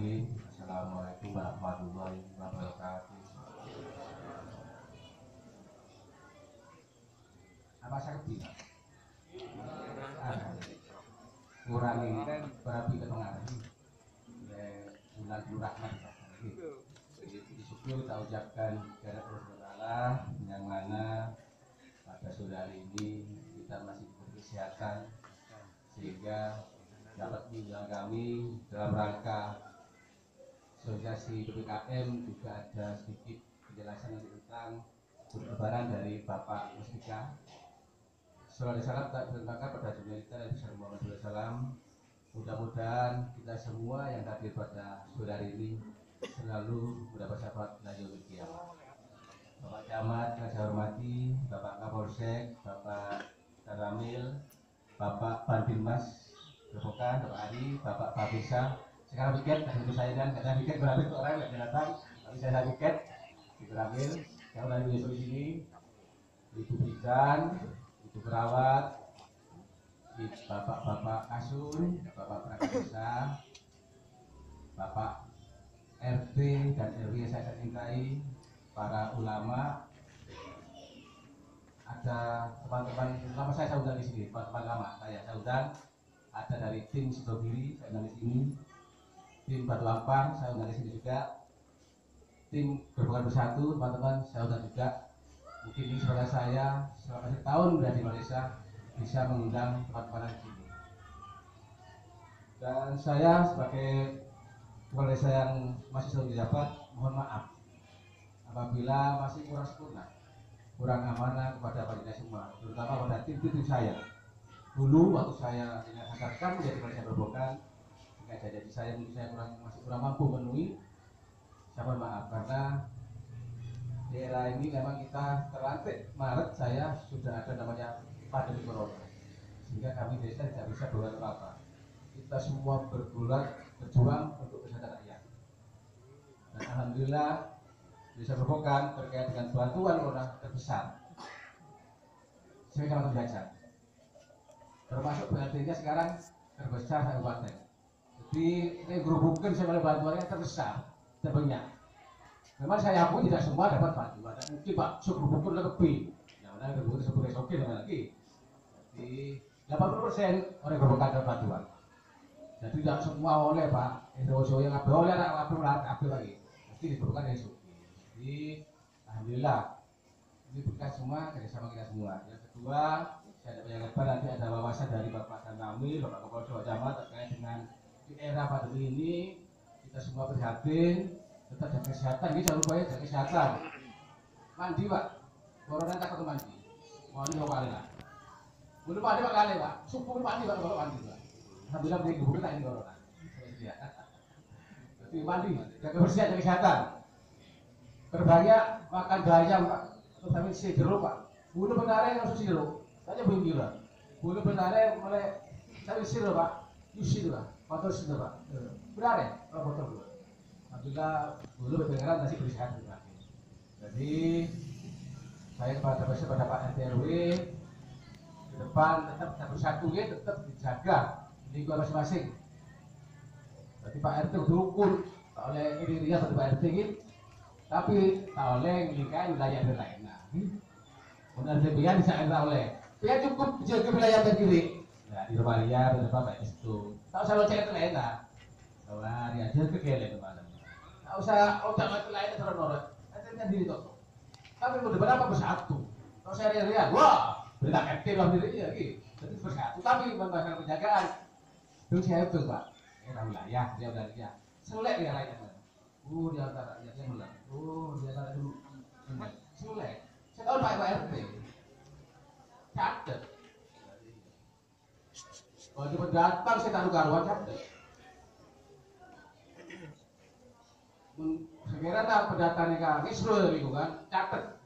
Bismillahirrahmanirrahim. Assalamualaikum warahmatullahi wabarakatuh. Apa saya bisa? Kurang ini kan berapi ke tengah ini. Bulan rahmat. Syukur kita ucapkan kepada Allah yang mana pada sore hari ini kita masih berkesehatan sehingga dapat mengundang kami dalam rangka asosiasi PPKM. Juga ada sedikit penjelasan tentang berlebaran dari Bapak Mustika. Salam tak berterima pada dunia kita Nabi Muhammad SAW. Mudah-mudahan kita semua yang hadir pada sore hari ini selalu mendapat syafaat yaumil qiyamah. Bapak Camat yang saya hormati, Bapak Kapolsek, Bapak Ramil, Bapak Bandinmas Gerobokan, Bapak Adi, Bapak Babisa. Sekarang piket, kasih saya dan kata piket berarti orang yang datang, tapi saya piket di Ramil. Yang dari besok di sini, Ibu Bidan, Ibu Perawat, Bapak Asun, Bapak Perangkat Desa, Bapak RT dan RW yang saya cintai, para ulama, ada teman-teman lama saya undang di sini, teman-teman lama saya undang. Ada dari tim Sidogiri saya undang di sini, tim Batu Ampang saya undang di sini juga, tim Gerobokan Bersatu teman-teman saya undang juga. Mungkin ini saudara saya selama setahun berada di Malaysia bisa mengundang teman-teman di sini. Dan saya sebagai kepala desa yang masih selalu didapat, mohon maaf apabila masih kurang sempurna, kurang amanah kepada Pak semua, terutama pada tim-tim saya. Dulu waktu saya dinyatakan menjadi kepala desa Gerobokan, jika jadi saya mungkin saya masih kurang mampu memenuhi. Saya mohon maaf karena di era ini memang kita terlantik Maret saya sudah ada namanya pandemi corona, sehingga kami desa tidak bisa berbuat apa-apa. Kita semua berjuang untuk kesehatan rakyat. Dan alhamdulillah Desa Gerobokan terkait dengan bantuan corona terbesar sebagai Kecamatan Belajar. Termasuk BLT-nya sekarang terbesar kabupaten. Jadi ini Gerobokan sebagai bantuannya terbesar, terbanyak. Memang saya pun tidak semua dapat bantuan. Mungkin Pak Gerobokan lebih. Yang mana Gerobokan sebagai sokin lagi. Jadi 80% orang Gerobokan dapat bantuan. Jadi tidak semua oleh Pak Indonesia yang ada oleh anak lagi. Jadi diperlukan dari suki. Jadi alhamdulillah ini berkat semua kerjasama kita semua. Yang kedua, saya ada banyak lebar nanti ada wawasan dari Bapak Sanami, Bapak Kepala Jawa Jamat terkait dengan di era pandemi ini kita semua prihatin, tetap jaga kesehatan. Ini jangan lupa ya jaga kesehatan. Mandi Pak, corona takut mandi. Mandi 2 kali lah. Belum mandi 4 kali Pak. Subuh mandi Pak kalau mandi Pak. Alhamdulillah beli gubuk kita ini corona. Jadi mandi, jaga kebersihan, jaga kesehatan. Terbanyak makan bayam Pak, vitamin C jeruk Pak. Bulu benare yang susu jeruk, saja belum gila. Bulu benare mulai cari siro Pak, yusi itu Pak, motor situ Pak. Benare, kalau motor dulu. Alhamdulillah bulu benare masih bersehat Pak. Jadi saya kepada Pak RT RW ke depan tetap bersatu ya, tetap dijaga lingkungan masing-masing. Jadi Pak RT diukur oleh dirinya seperti Pak RT ini, tapi tak oleh ngelingkai wilayah lain. Nah, benar demikian bisa anda oleh. Ya cukup jaga wilayah sendiri. Nah di rumah dia berapa Pak itu. Tak usah lo cek lain lah. Bahwa dia aja kekele teman. Tak usah otak lain terus norot. Nanti sendiri toh. Tapi mau berapa bersatu. Kalau saya lihat, wah berita aktif lah diri ya gitu. Jadi bersatu. Tapi membahas penjagaan. Terus saya itu Pak. Wilayah dia udah dia. Selek dia lainnya. Dia antara dia mulai. Dia antara dulu. Selek. Saya tahu Pak RT. Catat. Kalau dia datang saya taruh karuan catat. Sekiranya pendatang ini Israel gitu kan, catat.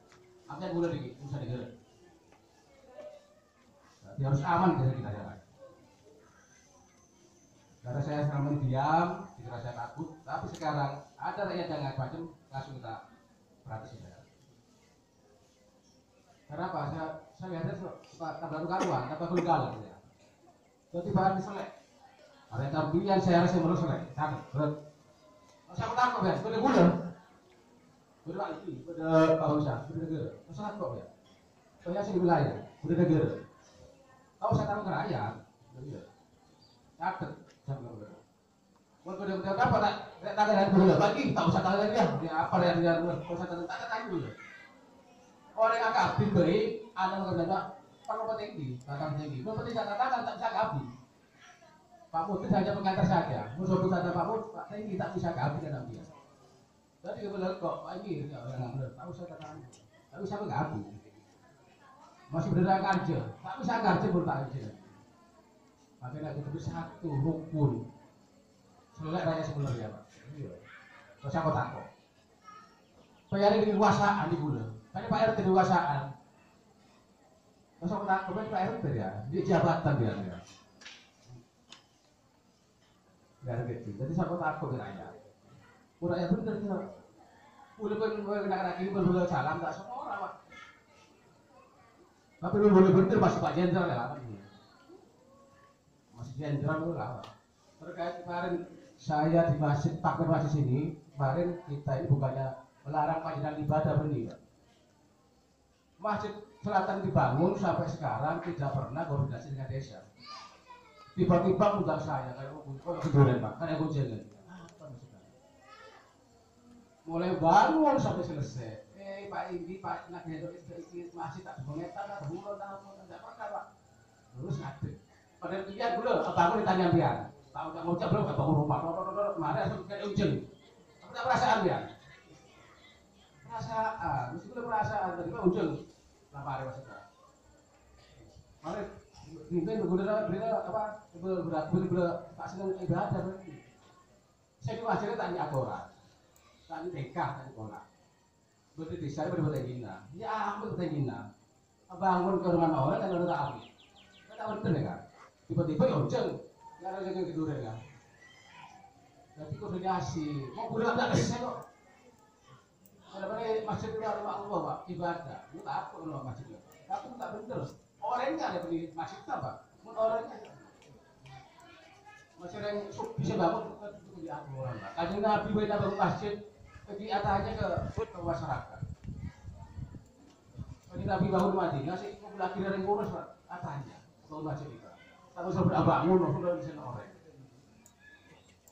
Artinya boleh dikit, bisa digerak. Jadi harus aman dari kita jalan. Karena saya selama ini diam, tidak rasa takut. Tapi sekarang ada rakyat yang macam langsung kita perhatikan. Kenapa? Saya lihatnya suka tambah karuan, tambah kelugal gitu ya. Jadi bahan diselek. Ada yang tampilan saya rasa menurut selek, cakep, berat. Masa aku takut ya, sudah gula. Sudah lagi, sudah Pak Usah, sudah negara. Masa takut ya. Soalnya sih di wilayah, sudah negara. Kau usah tahu ke rakyat, sudah. Catat, jangan negara. Mau sudah apa tak? Tak ada gula bagi, tak usah tahu lagi ya. Apa yang dia usah tahu tak dulu. Orang yang aktif baik, ada mengenai perlu tinggi, datang tinggi. Kalau tidak katakan tak bisa kabur. Pak Putri hanya pengantar saja. Musuh ada Pak Putri, Pak Tinggi tak bisa kabur dengan dia. Jadi kebetulan kok Pak ini yang benar, tak usah katakan, tak bisa kabur. Masih berada kerja, tak bisa kerja pun tak kerja. Makanya itu satu rukun. Selek raya sebenarnya Pak. Terus aku takut. Pak RT kekuasaan di gula. Tadi Pak RT kekuasaan. Terus aku takut Pak RT ya, di jabatan dia. Gak gitu. Jadi saya takut ke rakyat. Rakyat bener dia. Boleh kena ini boleh salam tak semua orang Pak. Tapi boleh bener masih Pak Jenderal ya. Masih Jenderal itu lah. Terkait kemarin saya di masjid takbir masjid sini, kemarin kita ini bukannya melarang panjenengan ibadah benih. Masjid Selatan dibangun sampai sekarang tidak pernah koordinasi dengan desa. Tiba-tiba undang saya kayak keduren Pak, kan aku jangan. Apa maksudnya? Mulai bangun sampai selesai. Pak ini Pak nak itu masih tak pengetan tak bulan tak apa tidak pernah Pak. Terus ngadeg. Padahal dia dulu bangun ditanya dia. Tahu tak ngucap belum bangun rumah. Kemarin langsung kayak hujan. Apa tak perasaan dia? Perasaan, meskipun perasaan tadi Pak hujan. Lama hari maksudnya. Mari mungkin berguna apa berat tak senang ibadah berarti. Saya itu ajarnya tanya aturan, tanya TK, tanya sekolah. Berarti desa itu berbuat gina, ya ambil berbuat gina. Bangun ke rumah orang dan orang tak ambil. Kita bener ya kan? Tiba-tiba ya hujan, nggak ada yang tidur ya kan? Jadi koordinasi, mau pulang tak bisa kok. Kadang-kadang masjid itu ada Allah Pak, ibadah. Itu tak apa kalau masjidnya. Tapi tak bener. Orangnya ada beli masjid apa? Orangnya masih yang bisa bangun itu diatur orang Pak. Kanjeng Nabi beda bangun masjid kegiatannya ke masyarakat. Kanjeng Nabi bangun Madinah sih lagi dari ngurus Pak katanya bangun masjid itu. Tapi sudah bangun sudah di sana orang.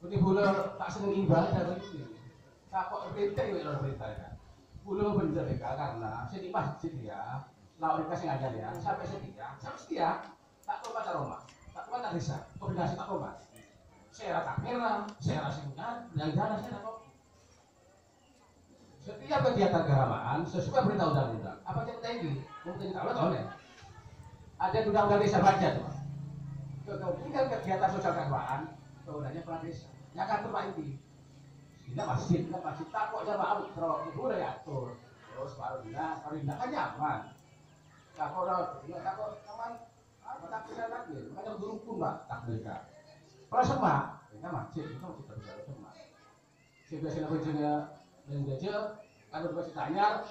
Jadi boleh tak seneng ibadah begitu. Tak kok berita ya orang berita ya. Boleh bener ya karena saya di masjid ya. Lawan kasih ngajar ya, sampai setia, tak tahu pacar rumah, tak tahu pacar desa, koordinasi tak rumah. Saya rata merah, saya rasa ingat, yang jalan saya tahu. Setiap kegiatan keagamaan sesuai perintah undang-undang. Apa yang tinggi? Mungkin kalau tahu ya. Ada undang-undang desa baca tuh. Kemudian kegiatan sosial keagamaan, kemudiannya peran desa. Yang atur Pak ini. Ini masjid tak kok jamaah terus itu udah diatur. Terus baru kan nyaman. Takut teman, tak bisa lagi. Makanya berhukum Pak, tak mereka. Kalau semak, mereka masjid itu kita bisa semak. Saya biasanya kerjanya dan gajah, kalau dua tanya,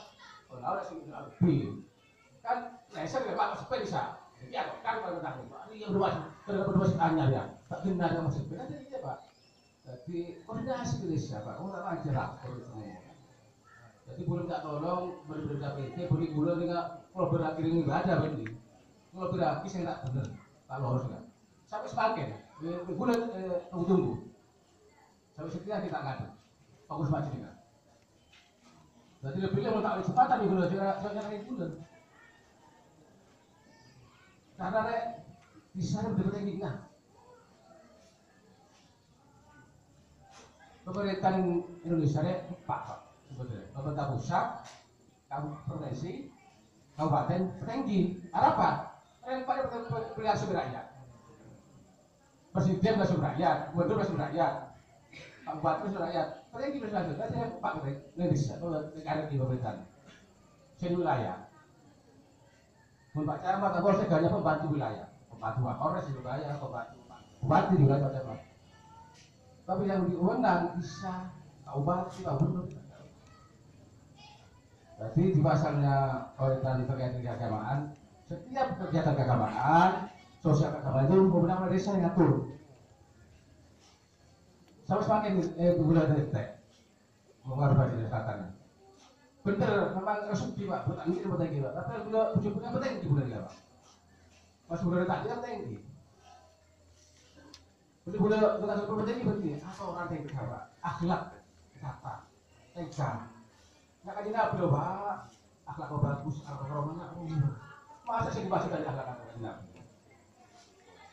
kalau ada sih lebih. Kan, saya nggak Pak supaya bisa. Jadi aku kan kalau tak Pak, ini yang berdua tanya ya, tak benar ada masjid. Benar jadi dia Pak. Jadi koordinasi dari siapa? Orang aja lah semua. Jadi boleh tak tolong berbeda PT, boleh gula dengan kalau berakhir ini nggak ada begini. Kalau berakhir saya tak benar, tak lolos kan. Sampai semakin, gula tunggu. Sampai sekian kita nggak ada. Fokus macam ini kan. Jadi lebih mau tak kesempatan di gula, soalnya kayak gula. Karena bisa berbeda gini. Pemerintah Indonesia Pak. Pemerintah pusat, provinsi, kabupaten, tinggi, apa? Yang pada pilihan sumber rakyat. Presiden bersumber rakyat, gubernur bersumber rakyat, kabupaten bersumber rakyat, tinggi bersumber rakyat. Saya Pak Indonesia, negara di pemerintahan. Saya di wilayah. Pak Camat, kalau saya hanya pembantu wilayah, pembantu Kapolres di wilayah, pembantu bupati di wilayah Camat. Tapi yang diundang bisa kabupaten, gubernur. Jadi di pasalnya orientasi terkait dengan keagamaan, setiap kegiatan keagamaan, sosial keagamaan itu pemerintah desa yang ngatur. Sampai semakin gula detek. mengarah di katakan. Bener, memang resepsi Pak, buat angin buat tinggi Pak. Tapi kalau ujung-ujungnya apa tinggi bulan ya Pak? Pas bulan tadi apa tinggi? Jadi bulan bukan seperti tinggi berarti atau orang tinggi Pak? Akhlak, kata, tega. Nggak kaji nabi loh Pak. Akhlak kau bagus, akhlak kau mana? Masa sih dibahas dari akhlak kau kaji nabi?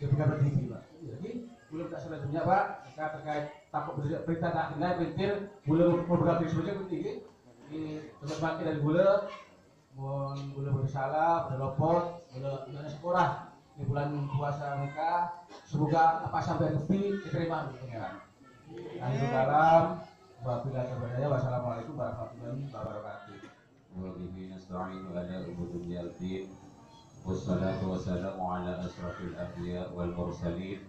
Dia bukan bertinggi Pak. Jadi belum tak sudah punya Pak. Kita terkait takut berita tak kenal pintir, belum beberapa sebenarnya bertinggi. Terus makin dari gula, gula bersalah, berlopot, gula sekolah di bulan puasa mereka. Semoga apa sampai lebih diterima oleh Pangeran. Alhamdulillah. Wabillahi taufiq. Wassalamualaikum warahmatullahi wabarakatuh. Wa bihi nasta'inu ala umuri din. Wassalatu wassalamu ala asrafil anbiya wal mursalin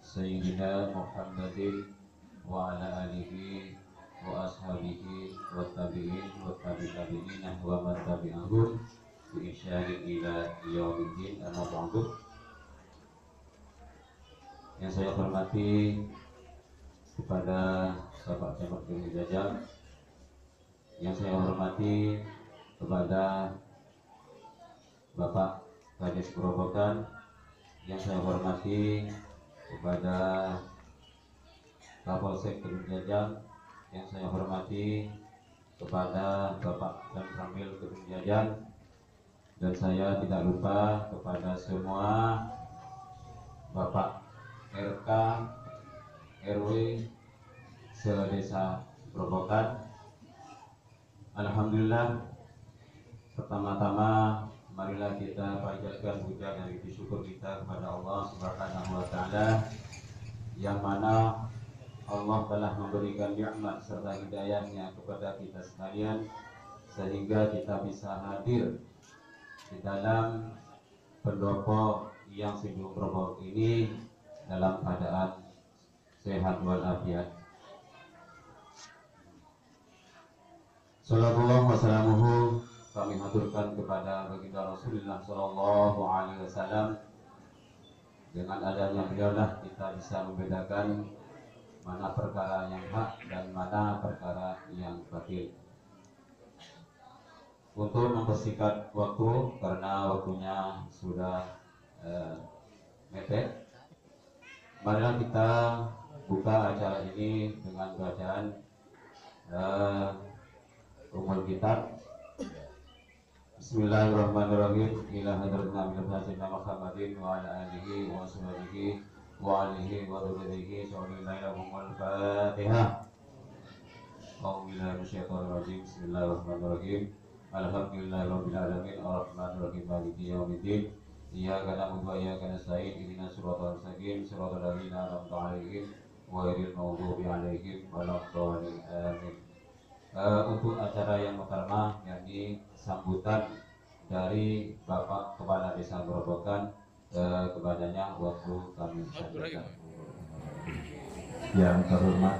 sayyidina Muhammadin wa ala alihi wa ashabihi wa tabi'in wa tabi'in wa man tabi'ahum bi ihsanin ila yaumiddin. Amma ba'du. Yang saya hormati kepada sahabat Jamat Gunung Jajal, yang saya hormati kepada Bapak Kades Gerobokan, yang saya hormati kepada Kapolsek Gunung Jajal, yang saya hormati kepada Bapak dan Ramil Gunung Jajan, dan saya tidak lupa kepada semua Bapak RK, RW, se-desa Gerobokan. Alhamdulillah, pertama-tama marilah kita panjatkan puja dan puji syukur kita kepada Allah Subhanahu wa taala, yang mana Allah telah memberikan nikmat serta hidayahnya kepada kita sekalian, sehingga kita bisa hadir di dalam pendopo yang singgung roboh ini dalam keadaan sehat walafiat. Sallallahu wasallamuhu kami haturkan kepada baginda Rasulullah Sallallahu Alaihi Wasallam. Dengan adanya beliaulah kita bisa membedakan mana perkara yang hak dan mana perkara yang batil. Untuk mempersingkat waktu karena waktunya sudah mepet, marilah kita buka acara ini dengan bacaan umul kitab. Bismillahirrahmanirrahim. Ila hadratin Nabi Muhammadin wa ala alihi wa sahbihi wa alihi wa dzurriyyatihi sallallahu Al-Fatihah. A'udzubillahi minasyaitonir rajim. Bismillahirrahmanirrahim. Alhamdulillahirabbil alamin arrahmanirrahim maliki yaumiddin. Iyyaka na'budu wa iyyaka nasta'in. Ihdinas siratal mustaqim siratal ladzina an'amta 'alaihim ghairil maghdubi 'alaihim waladdallin. Amin. Untuk acara yang pertama, yakni sambutan dari Bapak Kepala Desa Gerobokan, kepadanya waktu kami sampaikan. Yang terhormat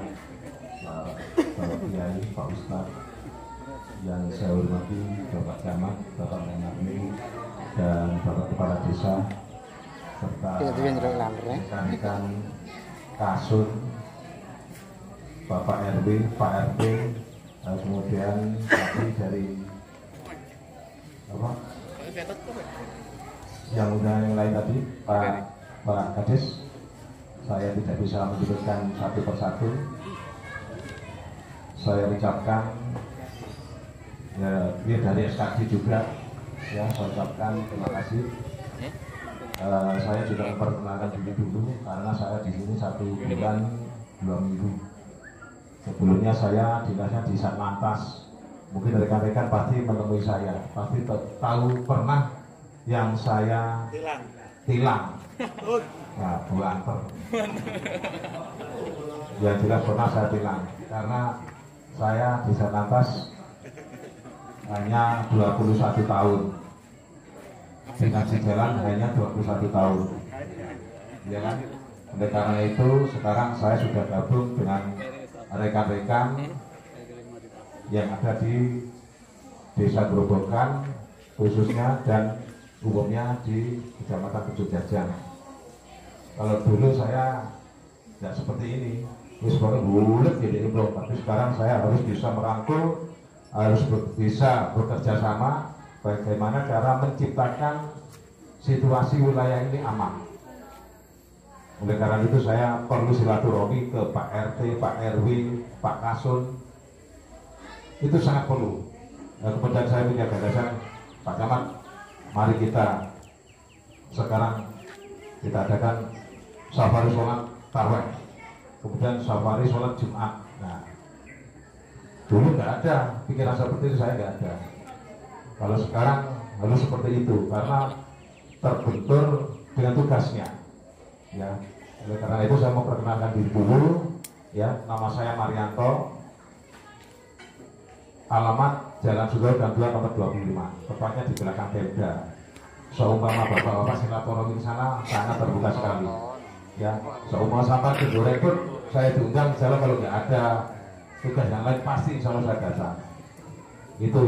Bapak Kiai, Pak Ustadz, yang saya hormati Bapak Camat, Bapak Menarmi, dan Bapak Kepala Desa, serta rekan-rekan Kasur, Bapak RW, Pak RT, kemudian tadi dari apa? Yang lain tadi, Pak Kades. Saya tidak bisa menyebutkan satu persatu. Saya ucapkan ya, ini dari SKD juga ya, saya ucapkan terima kasih. Saya juga memperkenalkan diri dulu karena saya di sini 1 bulan 2 minggu. Sebelumnya saya dinasnya di Satlantas. Mungkin rekan-rekan pasti menemui saya, pasti tahu pernah yang saya tilang. Nah, buanter. Yang jelas pernah saya tilang karena saya di Satlantas hanya 21 tahun. Dinas di jalan hanya 21 tahun. Ya kan? Oleh karena itu sekarang saya sudah gabung dengan rekan-rekan yang ada di Desa Gerobokan khususnya dan umumnya di Kecamatan Pucuk Jajan. Kalau dulu saya tidak seperti ini, wis bareng bulet jadi belum, tapi sekarang saya harus bisa merangkul, harus bisa bekerja sama bagaimana cara menciptakan situasi wilayah ini aman. Oleh karena itu saya perlu silaturahmi ke Pak RT, Pak RW, Pak Kasun, itu sangat perlu. Kemudian saya punya gagasan, Pak Camat, mari kita sekarang kita adakan safari sholat tarawih, kemudian safari sholat Jumat. Nah, dulu nggak ada pikiran seperti itu, saya nggak ada. Kalau sekarang harus seperti itu karena terbentur dengan tugasnya. Ya, oleh karena itu saya mau perkenalkan diri dulu. Ya, nama saya Marianto. Alamat Jalan Sugeng Gang 2 nomor 25, tepatnya di belakang Pemda. Seumpama bapak-bapak silaturahmi di sana sangat terbuka sekali. Ya, seumpama sampai ke Duren pun saya diundang, misalnya kalau nggak ada tugas yang lain pasti insya Allah saya datang. Itu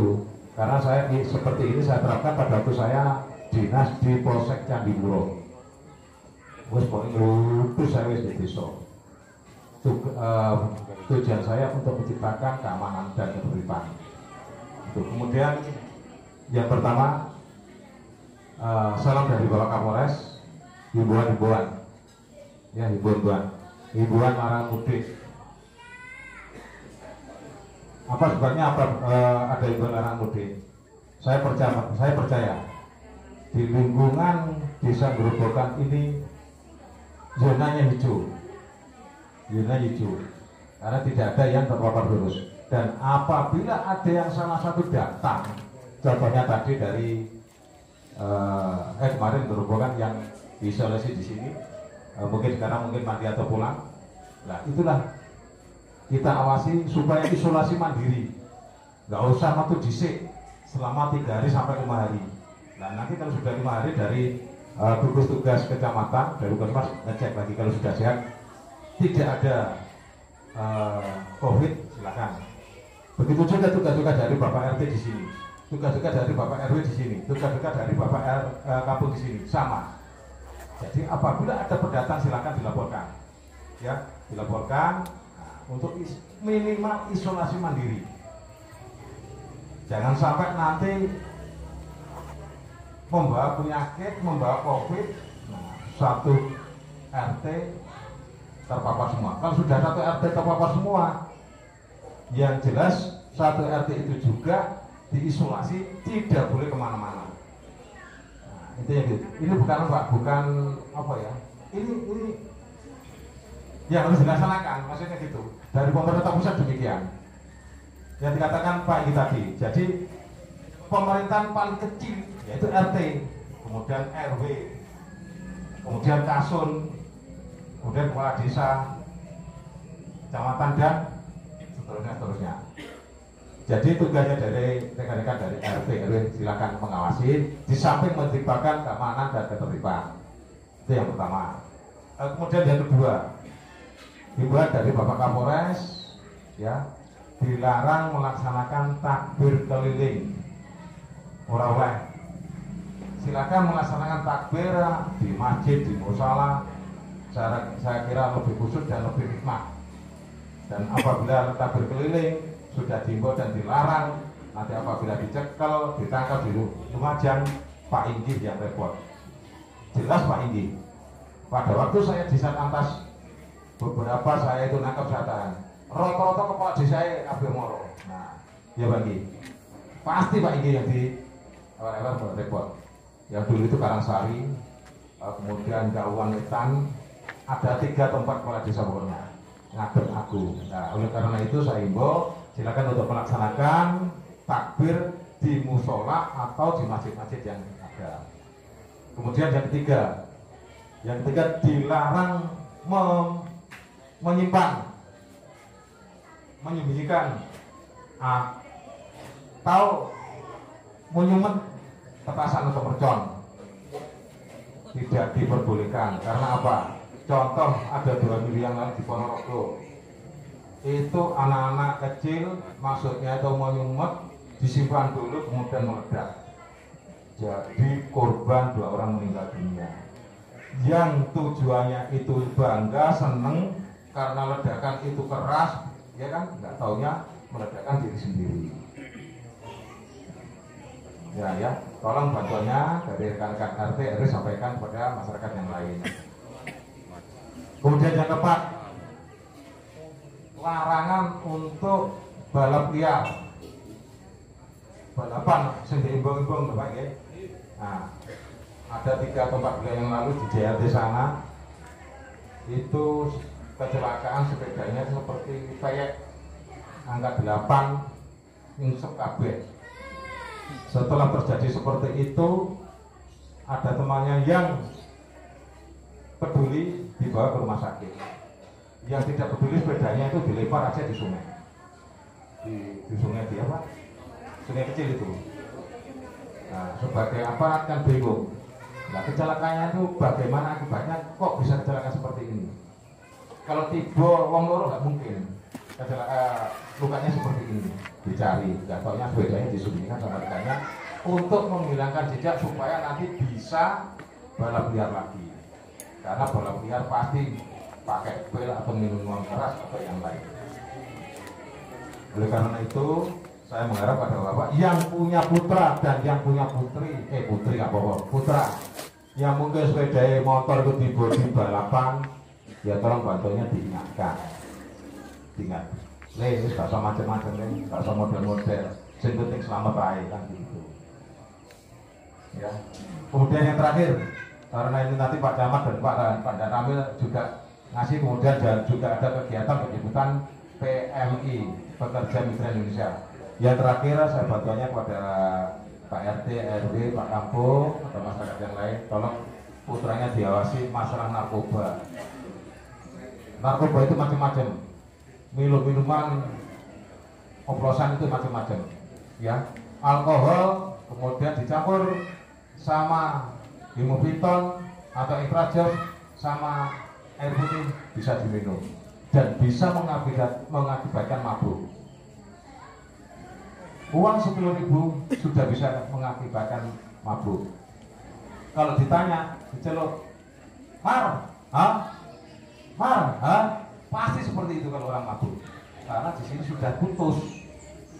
karena saya seperti ini saya terapkan pada waktu saya dinas di Polsek Candipuro. Wes pokoknya lupus saya wes di desa. Tujuan saya untuk menciptakan keamanan dan ketertiban. Kemudian yang pertama, salam dari Bapak Kapolres, himbauan, ya himbauan larang mudik. Apa sebabnya ada himbauan larang mudik? Saya percaya di lingkungan desa Grobogan ini zonanya hijau. Zona hijau, karena tidak ada yang terpapar virus. Dan apabila ada yang salah satu datang, contohnya tadi dari kemarin Grobogan yang diisolasi di sini, mungkin sekarang mandi atau pulang. Nah itulah kita awasi supaya isolasi mandiri, nggak usah waktu disik selama 3 hari sampai 5 hari. Nah nanti kalau sudah 5 hari dari gugus tugas kecamatan dari Puskesmas ngecek lagi kalau sudah sehat, tidak ada COVID, silakan. Begitu juga tugas-tugas dari Bapak RT di sini, tugas-tugas dari Bapak RW di sini, tugas-tugas dari Bapak kampung di sini, sama. Jadi apabila ada pendatang silakan dilaporkan, ya dilaporkan untuk minimal isolasi mandiri. Jangan sampai nanti membawa penyakit, membawa COVID, satu RT terpapar semua. Kalau sudah satu RT terpapar semua, yang jelas satu RT itu juga diisolasi, tidak boleh kemana-mana. Nah, itu yang gitu. Ini bukan apa ya? Ini yang harus dilaksanakan, maksudnya gitu. Dari pemerintah pusat demikian. Yang dikatakan Pak Igi tadi. Jadi pemerintahan paling kecil yaitu RT, kemudian RW, kemudian Kasun, kemudian kepala desa, kecamatan dan seterusnya. Jadi tugasnya dari rekan-rekan dari RT RW silakan mengawasi, di samping menciptakan keamanan dan ketertiban. Itu yang pertama. Kemudian yang kedua, dibuat dari Bapak Kapolres, ya dilarang melaksanakan takbir keliling. Ora-ora. Silakan melaksanakan takbir di masjid, di musala. Saya kira lebih khusus dan lebih hikmah. Dan apabila takbir keliling sudah diimbau dan dilarang, nanti apabila dicekel, ditangkap di Lumajang, Pak Inggi yang repot. Jelas Pak Inggi. Pada waktu saya di Satlantas, beberapa saya itu nangkap jatahan. Rata-rata kepala desa saya kabeh moro. Nah, ya bagi. Pasti Pak Inggi yang di awal-awal repot. Yang dulu itu Karangsari, kemudian Gauwan Wetan, ada 3 tempat kepala desa pokoknya ngadep aku. Nah, oleh karena itu saya himbau silakan untuk melaksanakan takbir di musola atau di masjid-masjid yang ada. Kemudian yang ketiga dilarang menyembunyikan atau menyumet petasan atau mercon. Tidak diperbolehkan. Karena apa? Contoh ada 2 mili yang lain di Ponorogo. Itu anak-anak kecil, maksudnya itu mau nyumet, disimpan dulu kemudian meledak. Jadi korban 2 orang meninggal dunia. Yang tujuannya itu bangga, seneng, karena ledakan itu keras, ya kan, nggak taunya meledakkan diri sendiri. Ya, tolong bantuannya dari rekan-rekan RT RW sampaikan kepada masyarakat yang lain. Kemudian yang keempat, larangan untuk balap liar, balapan sing diimbang-imbang Bapak ya. Nah, ada 3 atau 4 bulan yang lalu di JLT sana itu kecelakaan sepedanya seperti kayak angka 8 nyungsep kabeh. Setelah terjadi seperti itu, ada temannya yang peduli dibawa ke rumah sakit. Yang tidak peduli sepedanya itu dilempar aja di sungai. Di sungai di apa? Sungai kecil itu. Nah, sebagai aparat kan bingung. Nah, kecelakaannya itu bagaimana akibatnya? Kok bisa kecelakaan seperti ini? Kalau tiba wong loro nggak mungkin. Lukanya seperti ini. Dicari, nggak taunya sepedanya disembunyikan sama rekannya untuk menghilangkan jejak supaya nanti bisa balap liar lagi. Karena balap liar pasti pakai pil atau minuman keras atau yang lain. Oleh karena itu, saya mengharap pada Bapak yang punya putra dan yang punya putri nggak apa-apa, putra yang mungkin sepeda motor itu di balapan, ya tolong bantunya diingatkan. Ingat, ini gak usah macam-macam, gak usah model-model, yang penting selamat aja kan gitu. Ya. Kemudian yang terakhir, karena ini nanti Pak Camat dan Pak Ramil juga ngasih, kemudian juga ada kegiatan penjemputan PMI, Pekerja Migran Indonesia. Yang terakhir saya bantuannya kepada Pak RT, RW, Pak Kampung atau masyarakat yang lain, tolong putranya diawasi masalah narkoba. Narkoba itu macam-macam, minuman oplosan itu macam-macam, ya. Alkohol kemudian dicampur sama himofiton atau infrajem sama air putih bisa diminum dan bisa mengakibatkan mabuk. Uang 10.000 sudah bisa mengakibatkan mabuk. Kalau ditanya, diceluk, mar, pasti seperti itu kalau orang mabuk. Karena di sini sudah putus.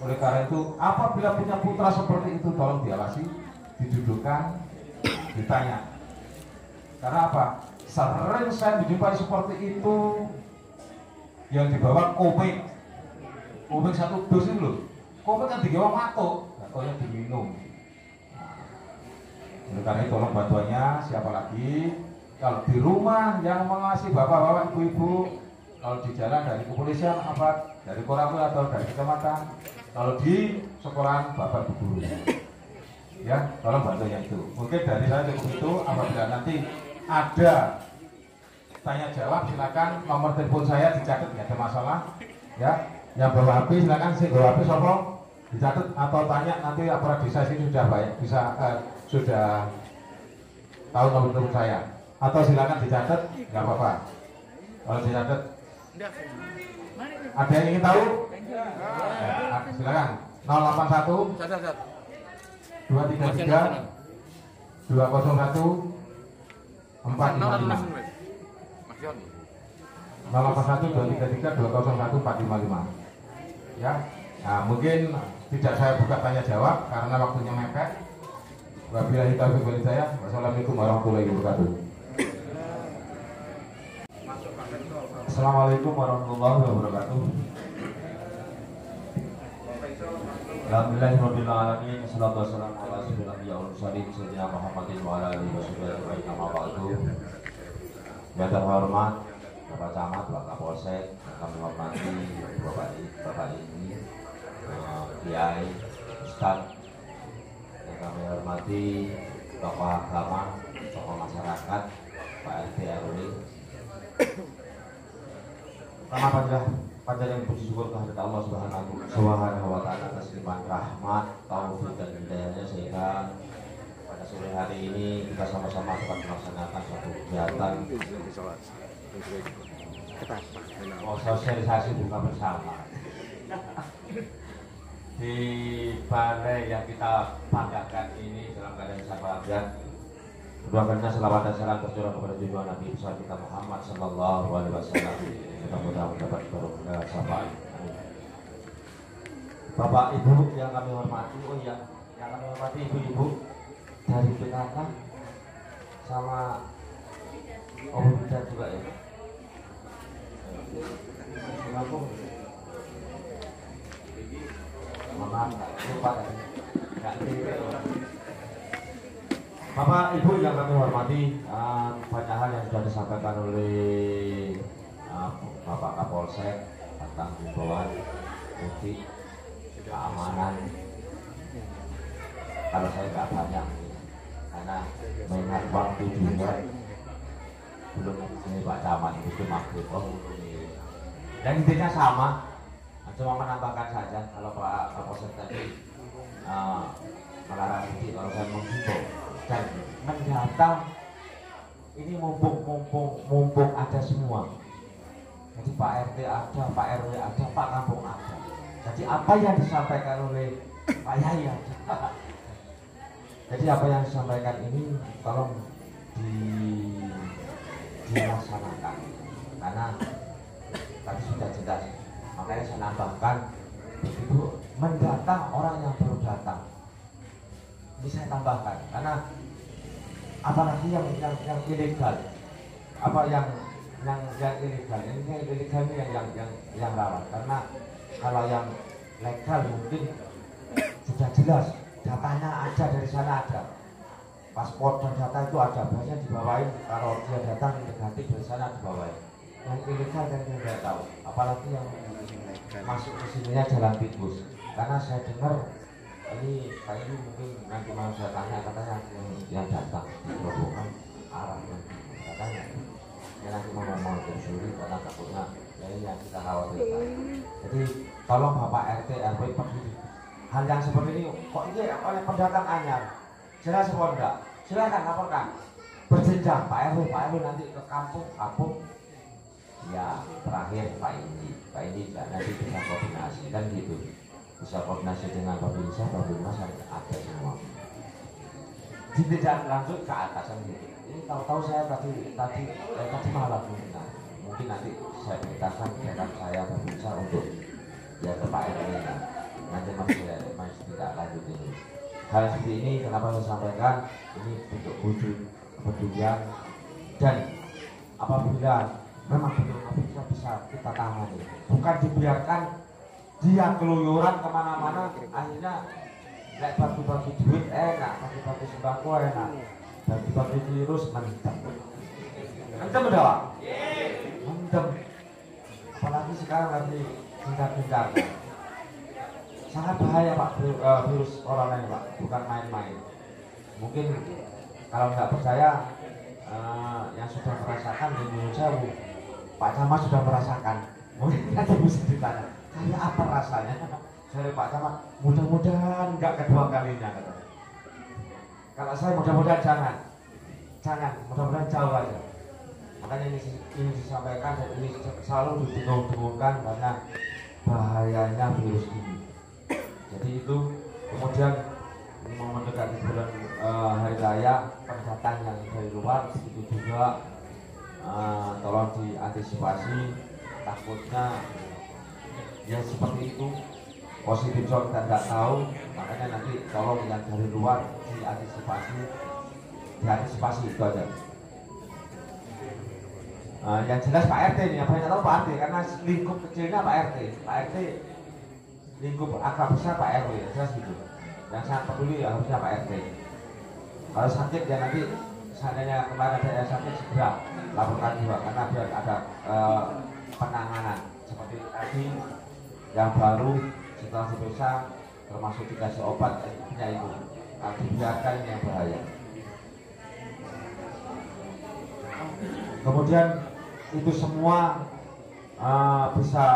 Oleh karena itu, apabila punya putra seperti itu, tolong diawasi, didudukkan, ditanya. Karena apa? Sering saya dijumpai seperti itu yang dibawa komik 1 dus itu loh. Komik kan digawa matuk, atau yang diminum. Oleh karena itu, tolong bantuannya, siapa lagi? Kalau di rumah yang mengasihi bapak-bapak, ibu-ibu, kalau di jalan dari kepolisian, apa dari Koramil atau dari kecamatan, kalau di sekolahan bapak guru, ya tolong bantunya itu. Mungkin dari saya cukup itu. Apabila nanti ada tanya jawab, silakan nomor telepon saya dicatat, nggak ada masalah. Ya, yang bawa HP silakan sih bawa HP sopong dicatat atau tanya nanti aparat desa sini sudah banyak bisa sudah tahu nomor telepon saya. Atau silakan dicatat, nggak apa-apa. Kalau dicatat, ada yang ingin tahu? Silakan. 081 233 201 455. 081 233 201 455. Ya. Nah, mungkin tidak saya buka tanya jawab karena waktunya mepet. Wabillahi taufiq wal hidayah. Wassalamualaikum warahmatullahi wabarakatuh. Assalamualaikum warahmatullahi wabarakatuh. Alhamdulillahirabbil alamin, wassalatu wassalamu ala asyrofil anbiya'i wal mursalin sayyidina Muhammadin wa ala alihi wasallam. Amma ba'du. Yang terhormat Bapak Camat, Bapak Kapolsek, yang kami hormati Bapak ini, Kiai, Ustadz, yang kami hormati tokoh agama, tokoh masyarakat, Pak RT RW. Pertama panjang yang puji syukur kehadirat Allah Subhanahu wa Ta'ala atas limpahan rahmat, taufik dan hidayahnya sehingga pada sore hari ini kita sama-sama dapat melaksanakan suatu kegiatan sosialisasi buka bersama di balai yang kita banggakan ini dalam keadaan bersahabat. Kedua kalinya selawat dan salam tercurah kepada junjungan Nabi besar kita Muhammad sallallahu alaihi wasallam. Mudah-mudahan mendapat barokah syafaat. Bapak Ibu yang kami hormati, yang kami hormati ibu-ibu dari PKK sama Om Buddha juga ya. Maaf, lupa tadi. Bapak Ibu yang kami hormati, banyak hal yang sudah disampaikan oleh Bapak Kapolsek tentang himbauan mudik, keamanan. Kalau saya nggak banyak, karena mengingat waktu juga belum ini Pak Camat itu maghrib. Dan intinya sama, cuma menambahkan saja kalau Pak Kapolsek tadi melarang mudik, kalau saya menghimbau dan mendata ini mumpung ada semua. Jadi Pak RT ada, Pak RW ada, Pak Kampung ada. Jadi apa yang disampaikan oleh Pak Yai ada. Jadi apa yang disampaikan ini tolong dilaksanakan, karena tadi sudah jelas. Makanya saya nambahkan begitu mendata orang yang baru datang. Ini saya tambahkan karena apalagi yang ilegal, apa yang ilegal ini yang rawan, karena kalau yang legal mungkin sudah jelas datanya ada, dari sana ada paspor dan data itu ada, biasanya dibawain kalau dia datang negatif dari sana dibawain. Yang ilegal kan dia tidak tahu, apalagi yang masuk ke sininya jalan tikus. Karena saya dengar ini mungkin nanti mau saya tanya, katanya yang datang rombongan arahnya katanya ya nanti mau tersuri karena takutnya ya ini yang kita khawatirkan. Jadi tolong Bapak RT RW peduli hal yang seperti ini. Kok ini oleh pendatang anyar jelas apa enggak, silakan laporkan berjenjang. Pak RW nanti ke kampung ya, terakhir Pak Indi nanti bisa koordinasi kan gitu, bisa koordinasi dengan Babinsa ada semua. Tidak lanjut ke atasan gitu. Ini tahu-tahu saya tadi malam mungkin nanti saya perintahkan rekan saya Babinsa untuk ya ke Pak RW nanti masih tidak lanjut ini. Hal seperti ini kenapa saya sampaikan ini untuk wujud kepedulian, dan apabila memang betul bisa kita tangani, bukan dibiarkan dia keluyuran kemana-mana, akhirnya kayak bagi-bagi duit enak, bagi-bagi sembako enak, bagi-bagi virus mendem berdoa, mendem. Apalagi sekarang lagi gencar-gencar, sangat bahaya Pak, virus corona ini Pak, bukan main-main. Mungkin kalau nggak percaya, yang sudah merasakan di Indonesia, Pak Camat sudah merasakan, mungkin nanti bisa ditanya kayak apa rasanya. Dari Pak Camat, mudah-mudahan nggak kedua kalinya katanya. Kalau saya mudah-mudahan jangan, mudah-mudahan jauh aja. Makanya ini disampaikan dan ini selalu didengung-dengungkan karena bahayanya virus ini. Jadi itu kemudian mau mendekati bulan hari raya, pendatang yang dari luar itu juga tolong diantisipasi, takutnya ya seperti itu positif soal kita tidak tahu, makanya nanti tolong yang dari luar diantisipasi itu aja. Yang jelas Pak RT nih, apa yang tahu Pak RT, karena lingkup kecilnya Pak RT lingkup agak besar Pak RW, jelas gitu. Yang sangat peduli harusnya Pak RT. Kalau sakit ya nanti seandainya kemarin ada yang sakit segera laporkan juga, karena biar ada penanganan seperti tadi yang baru setelah diperiksa termasuk dikasih obat punya itu, dibiarkan yang bahaya. Kemudian itu semua bisa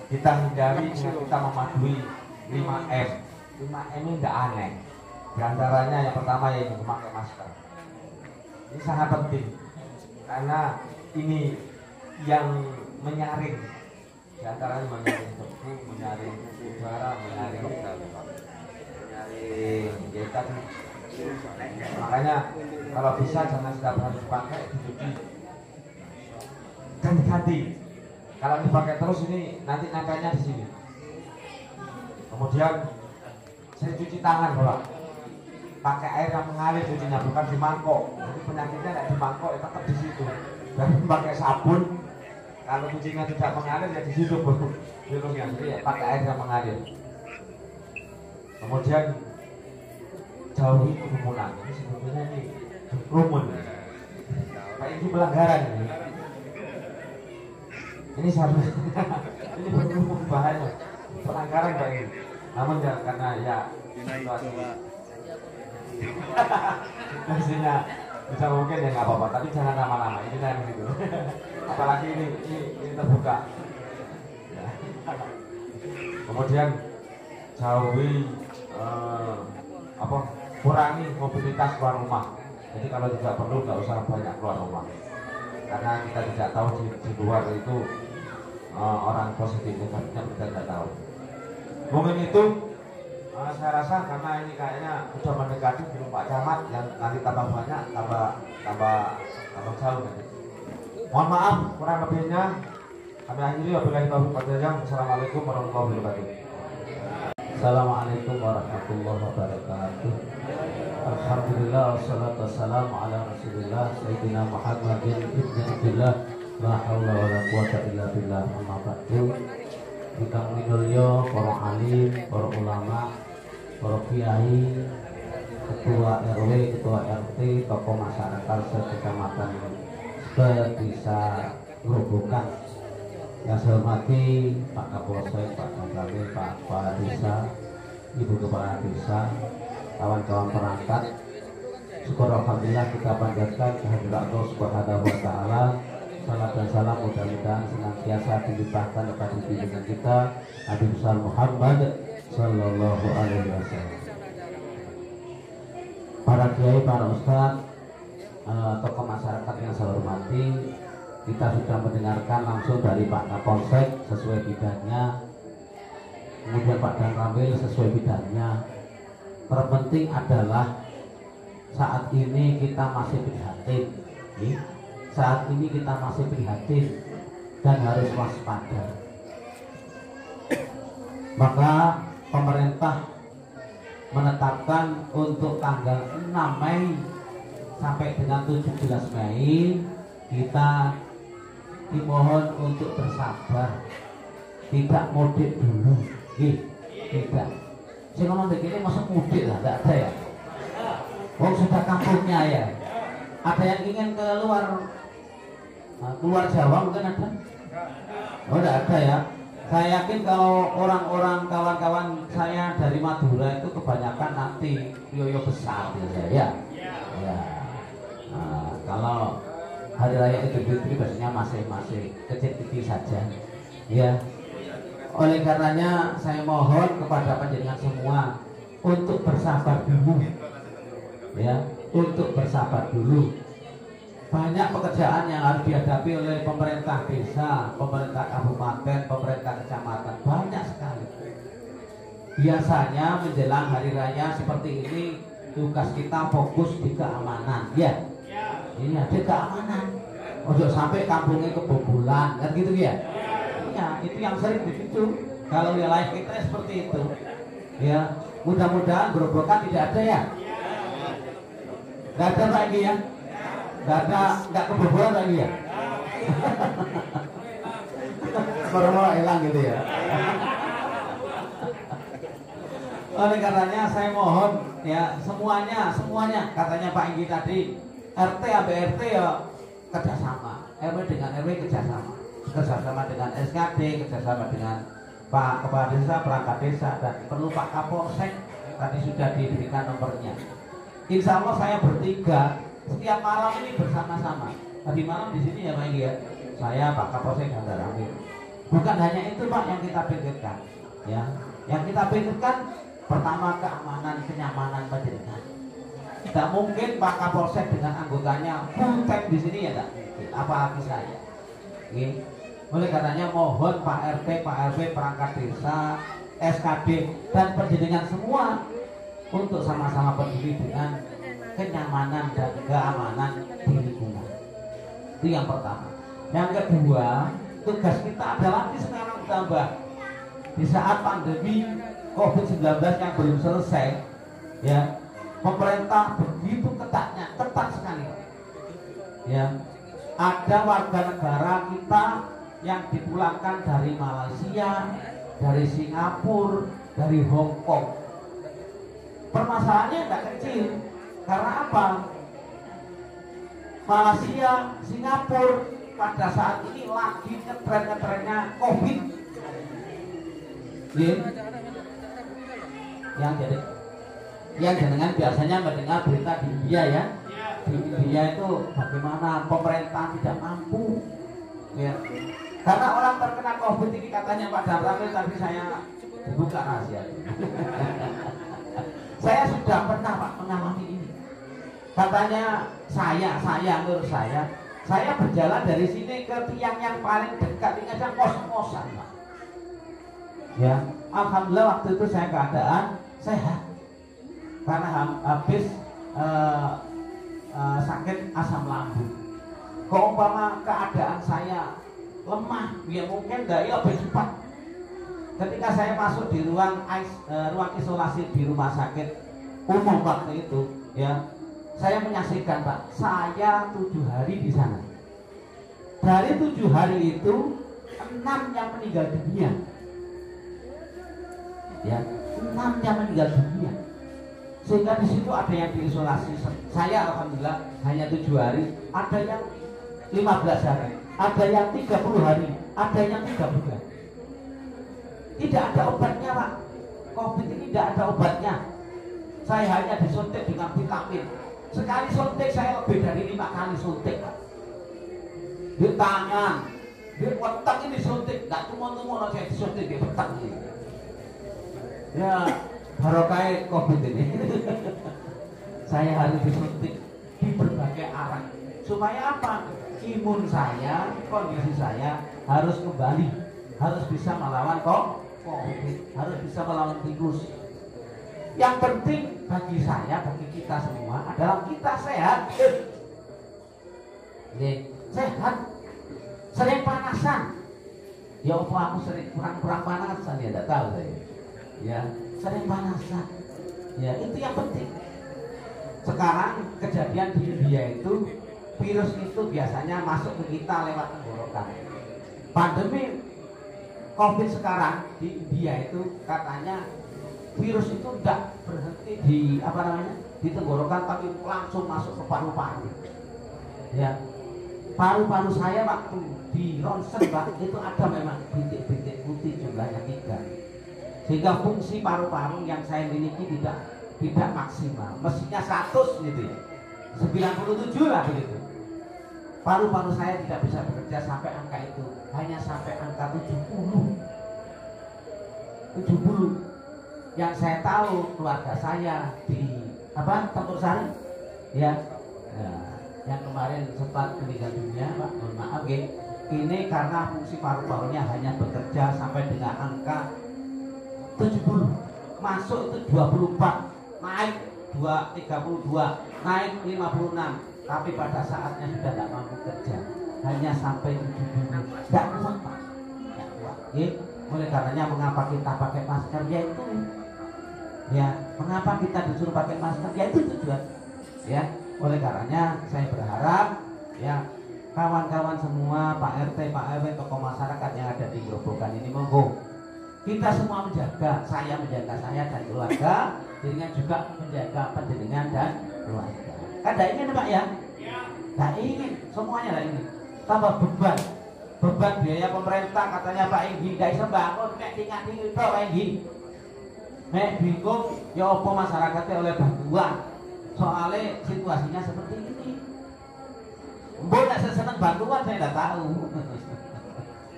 kita hindari dengan kita mematuhi 5M. 5M ini tidak aneh. Di antaranya yang pertama yaitu memakai masker. Ini sangat penting karena ini yang menyaring, di antaranya menyaring debu, menyaring udara, menyaring kita tadi. Makanya kalau bisa jangan setiap hari dipakai, dicuci, ganti-ganti. Kalau dipakai terus ini nanti nempelnya di sini. Kemudian saya cuci tangan Bapak, pakai air yang mengalir cucinya, bukan di mangkok. Jadi penyakitnya tidak di mangkok, ya tetap di situ. Dan pakai sabun, kalau cucinya tidak mengalir ya di situ virusnya. Jadi ya, pakai air yang mengalir. Kemudian jauhi kerumunan. Ini sebetulnya ini kerumun. Kayak ini pelanggaran ini. Ini seharusnya ini benar bahaya. Pelanggaran Pak ini. Namun ya karena ya situasi situasinya bisa mungkin ya nggak apa-apa. Tapi jangan lama-lama. Ini kan begitu. Apalagi ini terbuka. Ya. Kemudian jauhi kurangi mobilitas keluar rumah. Jadi kalau tidak perlu nggak usah banyak keluar rumah, karena kita tidak tahu di luar itu orang positif negatifnya kita tidak tahu. Mungkin itu saya rasa karena ini kayaknya sudah mendekati belum Pak Camat, yang nanti tambah banyak tambah jauh nanti. Mohon maaf kurang lebihnya. Kami akhiri wabillahi taufiq wal hidayah. Assalamualaikum warahmatullahi wabarakatuh. Assalamualaikum warahmatullahi wabarakatuh. Alhamdulillah wassalatu wassalamu ala Rasulillah Sayyidina Muhammadin ibn Abdillah la haula wala quwata illa billah. Amma ba'du. Ingkang minulya para alim, para ulama, para kiai, ketua RW, ketua RT, tokoh masyarakat sekecamatan Desa Grobogan. Yang saya hormati Pak Kapolsek, Pak Kapolsek, Pak Kepala Desa, Ibu Kepala Desa, kawan-kawan perangkat. Syukur alhamdulillah kita panjatkan kehadirat Allah Subhanahu wa taala. Salam dan salam mudah-mudahan senantiasa dilimpahkan kepada junjungan kita Nabi besar Muhammad sallallahu alaihi wasallam. Para kiai, para ustaz, tokoh masyarakat yang saya hormati, kita sudah mendengarkan langsung dari Pak Kapolsek sesuai bidangnya, kemudian Pak Dan Ramil sesuai bidangnya. Terpenting adalah saat ini kita masih prihatin, saat ini kita masih prihatin dan harus waspada. Maka pemerintah menetapkan untuk tanggal 6 Mei sampai dengan 17 Mei kita dimohon untuk bersabar, tidak mudik dulu, tidak. Saya ngomong begini masuk mudik lah, tidak ada ya. Sudah kampungnya ya. Ada yang ingin keluar Jawa mungkin ada? Oh, tidak ada ya. Saya yakin kalau orang-orang kawan-kawan saya dari Madura itu kebanyakan nanti yoyo besar biasanya ya. Ya. Kalau hari raya Idul Fitri biasanya masih kecil-kecil saja, ya. Oleh karenanya saya mohon kepada panjenengan semua untuk bersabar dulu, ya, untuk bersabar dulu. Banyak pekerjaan yang harus dihadapi oleh pemerintah desa, pemerintah kabupaten, pemerintah kecamatan, banyak sekali. Biasanya menjelang hari raya seperti ini tugas kita fokus di keamanan, ya. Ini ada keamanan. Ojo sampai kampungnya kebobolan, kan gitu ya? Iya, itu yang sering begitu. Kalau wilayah kita seperti itu, ya. Mudah-mudahan Grobogan tidak ada ya. Nggak ada lagi ya. Nggak kebobolan lagi ya. Baru hilang gitu ya. Oleh karenanya saya mohon ya semuanya katanya Pak Inggi tadi, RT ABRT ya kerjasama, RW dengan RW kerjasama dengan SKD, kerjasama dengan Pak Kepala Desa, perangkat desa, dan perlu Pak Kapolsek tadi sudah diberikan nomornya. Insya Allah saya bertiga setiap malam ini bersama-sama. Tadi malam di sini ya Pak Inggi ya, saya Pak Kapolsek dan Dan Ramil. Bukan hanya itu Pak yang kita pikirkan, ya. Yang kita pikirkan pertama keamanan, kenyamanan panjenengan. Tidak mungkin Pak Kapolsek dengan anggotanya full time di sini ya tak? Apalagi saya. Oleh karenanya mohon Pak RT, Pak RW, perangkat desa, SKD dan panjenengan semua untuk sama-sama peduli dengan kenyamanan dan keamanan di lingkungan. Itu yang pertama. Yang kedua, tugas kita adalah sekarang tambah di saat pandemi COVID-19 yang belum selesai, ya, pemerintah begitu ketat sekali, ya. Ada warga negara kita yang dipulangkan dari Malaysia, dari Singapura, dari Hong Kong. Permasalahannya tidak kecil, karena apa? Malaysia, Singapura pada saat ini lagi ngetren-ngetrennya COVID. Yang jenengan biasanya mendengar berita di India, ya. Di India itu bagaimana pemerintah tidak mampu, ya. Karena orang terkena COVID ini katanya Pak Damramil, tapi saya buka rahasia. Saya sudah pernah Pak mengalami ini. Katanya menurut saya berjalan dari sini ke tiang yang paling dekat ini aja kos-kosan Pak. Ya, alhamdulillah waktu itu saya keadaan sehat karena habis sakit asam lambung. Kalau umpama keadaan saya lemah, ya mungkin daya lebih cepat. Ketika saya masuk di ruang isolasi di rumah sakit umum waktu itu, ya, saya menyaksikan Pak, saya 7 hari di sana. Dari 7 hari itu 6 yang meninggal dunia, ya, 6 yang meninggal dunia. Sehingga di situ ada yang diisolasi. Saya alhamdulillah hanya 7 hari, ada yang 15 hari, ada yang 30 hari, ada yang 3 bulan. Tidak ada obatnya Pak. COVID ini tidak ada obatnya. Saya hanya disuntik dengan vitamin. Sekali suntik saya lebih dari 5 kali suntik Pak. Di tangan, di otak ini suntik. Tidak cuma saya disuntik di otak ini. Ya, barokah COVID ini. Saya harus disuntik di berbagai arah. Supaya apa? Imun saya, kondisi saya harus kembali, harus bisa melawan COVID, harus bisa melawan virus. Yang penting bagi saya, bagi kita semua adalah kita sehat. Sehat. Sering panasan. Ya apa aku sering kurang panasan, ya tidak tahu saya. Ya, sering panasan. Ya, itu yang penting. Sekarang kejadian di India itu, virus itu biasanya masuk ke kita lewat tenggorokan. Pandemi COVID sekarang di India itu katanya virus itu tidak berhenti di di tenggorokan, tapi langsung masuk ke paru-paru. Ya, paru-paru saya waktu di ronsen Pak, itu ada memang bintik-bintik putih jumlahnya 3. Sehingga fungsi paru-paru yang saya miliki tidak maksimal. Mestinya 100 gitu ya, 97 lah begitu. Paru-paru saya tidak bisa bekerja sampai angka itu, hanya sampai angka 70. Yang saya tahu keluarga saya di Tempur Sari, ya, yang kemarin sempat meninggal dunia Pak, mohon maaf ya. Ini karena fungsi paru-parunya hanya bekerja sampai dengan angka 70. Masuk itu 24, naik 32, naik 56. Tapi pada saatnya sudah tidak mampu kerja, hanya sampai 70. Tidak kuat Pak, tidak kuat. Ya. Oleh karenanya mengapa kita pakai masker, yaitu, ya, mengapa kita disuruh pakai masker, yaitu tujuan. Ya, oleh karenanya saya berharap, ya, kawan-kawan semua, Pak RT, Pak RW, tokoh masyarakat yang ada di Grobogan ini, monggo kita semua menjaga saya dan keluarga, dengan juga menjaga penjenengan dan keluarga. Kan tidak ingin Pak ya? Tidak ingin, semuanya tidak ingin. Tambah beban biaya pemerintah, katanya Pak Inggi tidak bisa bangun, nek tinggal-tinggal itu Pak Inggi. Nek bingung, ya apa masyarakatnya oleh bantuan. Soalnya situasinya seperti ini. Mbok tidak senang bantuan, saya tidak tahu.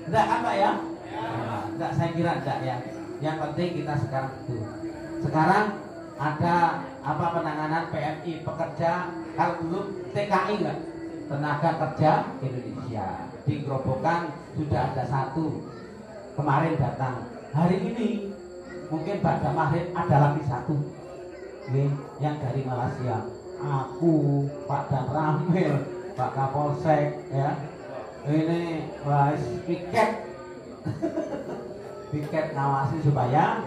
Tidak kan Pak ya? Tidak, saya kira tidak ya. Yang penting kita sekarang itu. Sekarang ada penanganan PMI, pekerja, kalau dulu TKI enggak, tenaga kerja Indonesia. Di Grobogan sudah ada 1 kemarin datang. Hari ini mungkin pada maghrib ada lagi 1. yang dari Malaysia. Aku, Pak Dan Ramil, Pak Kapolsek, ya. Ini piket ngawasi supaya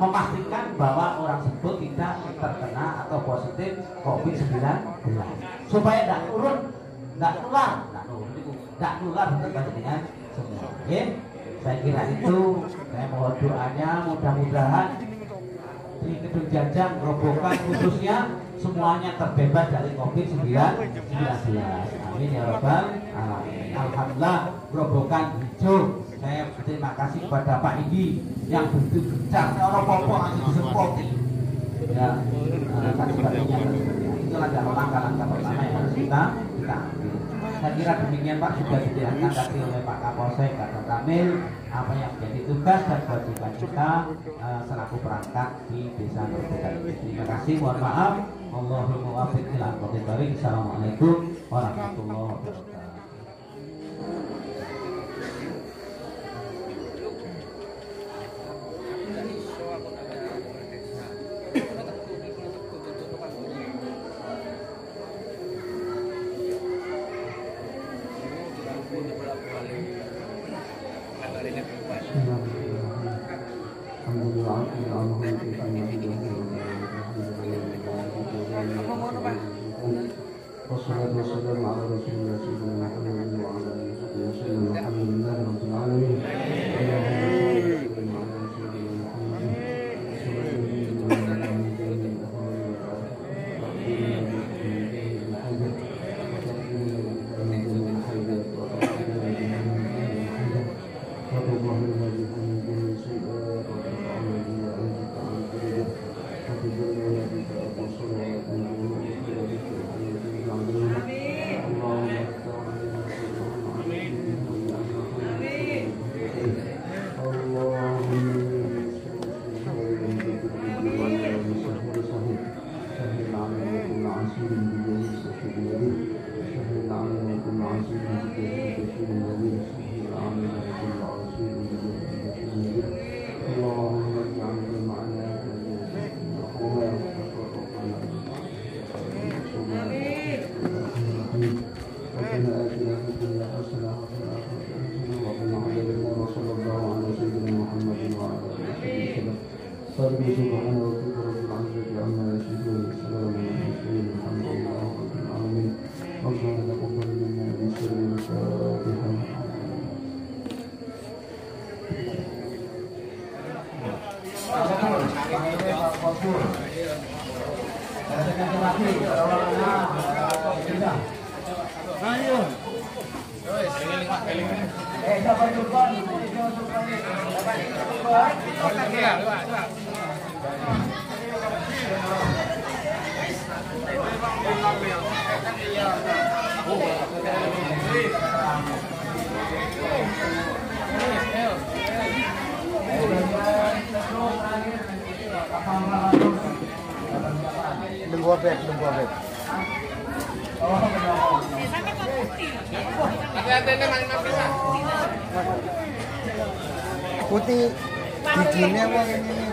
memastikan bahwa orang tersebut tidak terkena atau positif COVID-19 supaya tidak nular dengan semua. Saya kira itu, saya mohon doanya, mudah-mudahan di Kedung Jajang Grobogan khususnya semuanya terbebas dari COVID-19. Amin ya rabbal alamin. Alhamdulillah Grobogan hijau. Saya berterima kasih kepada Pak Indi yang begitu gencar, orang popo langsung disepoti. Ya, sebagainya. Itu adalah langkah-langkah pertama yang harus kita ambil. Saya kira demikian Pak, sudah dijelaskan tadi oleh Pak Kapolsek, Pak Dan Ramil, apa yang menjadi tugas dan kewajiban kita selaku perangkat di Desa Grobogan. Terima kasih, mohon maaf. Allahumma waffiq ila aqwamit thoriq. Assalamualaikum warahmatullahi wabarakatuh. والصلاة والسلام على رسول الله سيدنا محمد وعلى آله وصحبه وسلم. الحمد لله رب العالمين. Putih giginya wong ini.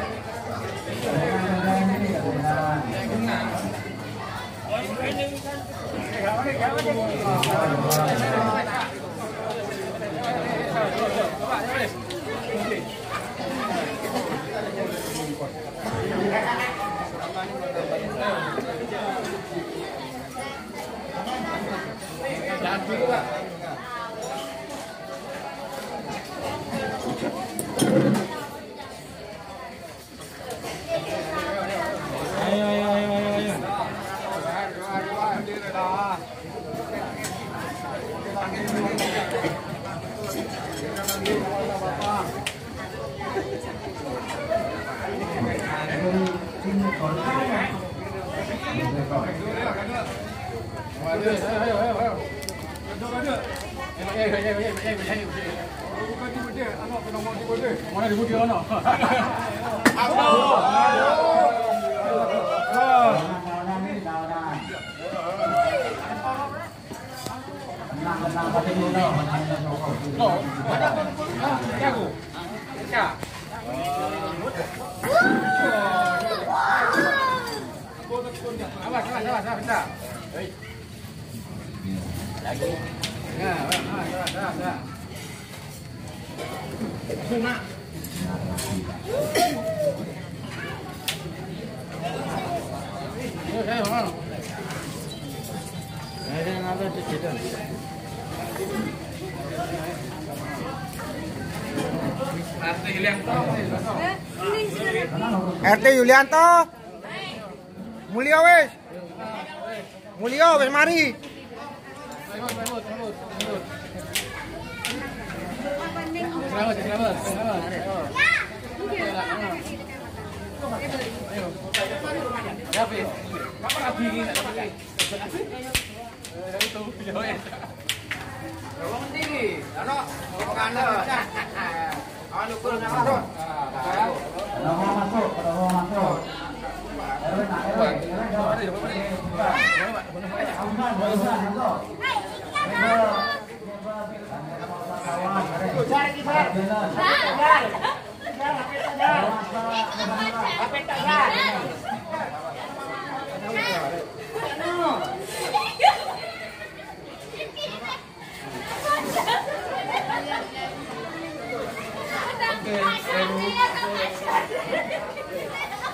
RT Yulianto. Mulya wis. Mulya wis mari.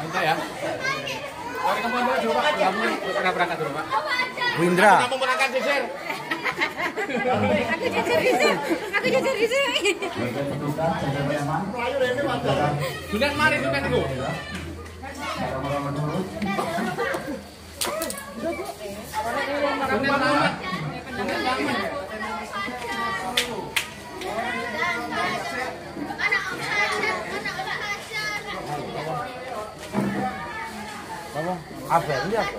Minta ya. Mari kamu dulu Pak. Kamu pernah berangkat dulu Pak. Bu Indra. Kamu berangkat sisir. Aku jajar di sini. Sudah mari sudah itu. Apa ini apa?